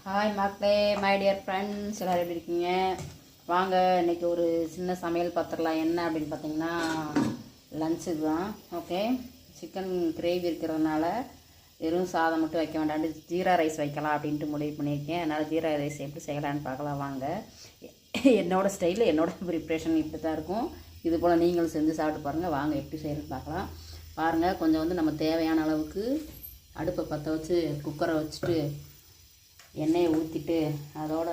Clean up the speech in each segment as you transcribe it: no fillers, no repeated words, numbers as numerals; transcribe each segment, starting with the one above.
Hi மக்களே, my dear friends, எல்லோரும் எப்படி இருக்கீங்க? வாங்க இன்றைக்கி ஒரு சின்ன சமையல் பார்த்துடலாம். என்ன அப்படின்னு பார்த்தீங்கன்னா லன்ச்சுக்கு தான். ஓகே, சிக்கன் கிரேவி இருக்கிறதுனால வெறும் சாதம் மட்டும் வைக்க வேண்டாம், ஜீரா ரைஸ் வைக்கலாம் அப்படின்ட்டு முடிவு பண்ணியிருக்கேன். அதனால் ஜீரா ரைஸ் எப்படி செய்யலான்னு பார்க்கலாம் வாங்க. என்னோடய ஸ்டைலில் என்னோடய ப்ரிப்ரேஷன் இப்படி தான் இருக்கும். இது போல் நீங்களும் செஞ்சு சாப்பிட்டு பாருங்கள். வாங்க எப்படி செய்யணும்னு பார்க்கலாம். பாருங்கள், கொஞ்சம் நம்ம தேவையான அளவுக்கு அடுப்பை பற்ற வச்சு குக்கரை வச்சுட்டு எண்ணெயை ஊற்றிட்டு அதோட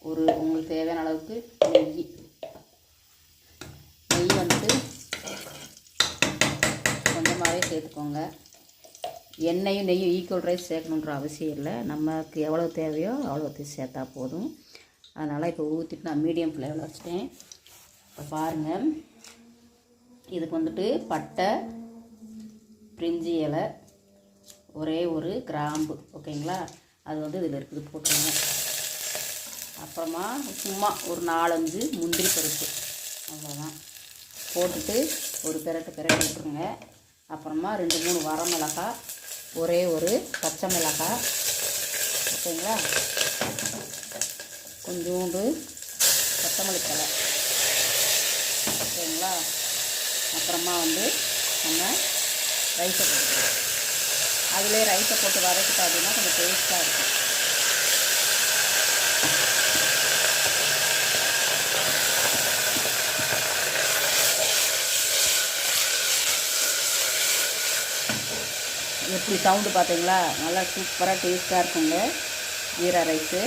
உங்களுக்கு தேவையான அளவுக்கு நெய் வந்துட்டு கொஞ்சமாகவே சேர்த்துக்கோங்க. எண்ணெயும் நெய்யும் ஈக்குவல் ரைஸ் சேர்க்கணுன்ற அவசியம் இல்லை. நமக்கு எவ்வளோ தேவையோ அவ்வளோ சேர்த்தா போதும். அதனால் இப்போ ஊற்றிட்டு நான் மீடியம் ஃப்ளேமில் வச்சுட்டேன். இப்போ பாருங்கள், இதுக்கு வந்துட்டு பட்டை, பிரிஞ்சி இலை, ஒரே ஒரு கிராம்பு, ஓகேங்களா, அது வந்து இதில் இருக்குது, போட்டுருங்க. அப்புறமா சும்மா ஒரு 4-5 முந்திரி பருப்பு, அவ்வளோதான் போட்டுட்டு ஒரு பிரட்டு விட்டுருங்க. அப்புறமா 2-3 வரமிளகாய், ஒரே ஒரு பச்சை மிளகாய், ஓகேங்களா, கொஞ்சோண்டு கொத்தமல்லி தழை, ஓகேங்களா. அப்புறமா வந்து நம்ம ரைஸை போட்டுக்கலாம். அதிலே ரைஸை போட்டு வதக்கிட்டோம் அப்படின்னா கொஞ்சம் டேஸ்ட்டாக இருக்கும். எப்படி சவுண்டு பார்த்தீங்களா? நல்லா சூப்பராக டேஸ்ட்டாக இருக்குங்க ஜீரா ரைஸு,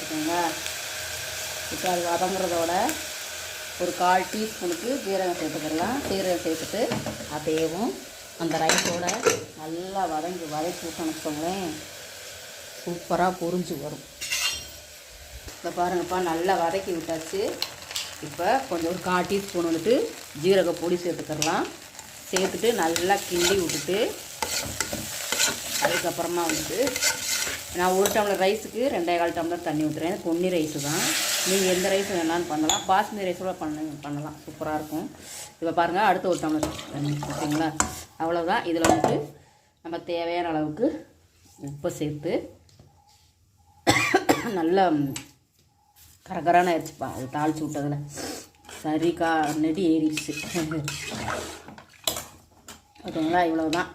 ஓகேங்களா. இப்போ அது வதங்குறதோட ஒரு 1/4 டீஸ்பூனுக்கு ஜீரகம் சேர்த்துக்கலாம். ஜீரகம் சேர்த்துட்டு அதையும் அந்த ரைஸோட நல்லா வதக்கி விட்டோம்னு வச்சுக்கோங்களேன், சூப்பராக பொரிஞ்சு வரும். இப்போ பாருங்கப்பா, நல்லா வதக்கி விட்டாச்சு. இப்போ கொஞ்சம் ஒரு 1/4 டீஸ்பூன் வந்துட்டு ஜீரக பொடி சேர்த்துக்கலாம். சேர்த்துட்டு நல்லா கிண்டி விட்டுட்டு அதுக்கப்புறமா வந்துட்டு நான் 1 டம்ளர் ரைஸுக்கு 2.25 டம்ளர் தண்ணி ஊற்றுறேன். பொன்னி ரைஸு தான், நீங்கள் எந்த ரைஸ் வேணாலும் பண்ணலாம். பாஸ்மதி ரைஸ் கூட பண்ணலாம், சூப்பராக இருக்கும். இப்போ பாருங்கள், அடுத்த 1 டம்ளர் தண்ணி, ஓகேங்களா. அவ்வளோதான். இதில் வந்துட்டு நம்ம தேவையான அளவுக்கு உப்பை சேர்த்து நல்லா கரகரான ஆயிடுச்சுப்பா, அது தாளித்து விட்டதில் சரிக்கா நெடி ஏறிடுச்சு, ஓகேங்களா. இவ்வளவுதான்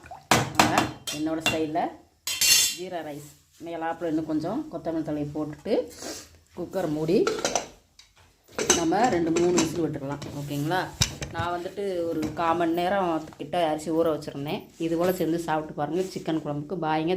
என்னோடய ஸ்டைலில் ஜீரா ரைஸ். மேலாப்பில் இன்னும் கொஞ்சம் கொத்தமல்லி தழையை போட்டுட்டு குக்கர் மூடி நம்ம 2-3 விசில் விட்டுடலாம், ஓகேங்களா. நான் வந்துட்டு ஒரு 1/4 மணி நேரம் கிட்ட அரிசி ஊற வச்சுருந்தேன். இது போல் செஞ்சு சாப்பிட்டு பாருங்கள் சிக்கன் குழம்புக்கு. பாய்ங்க.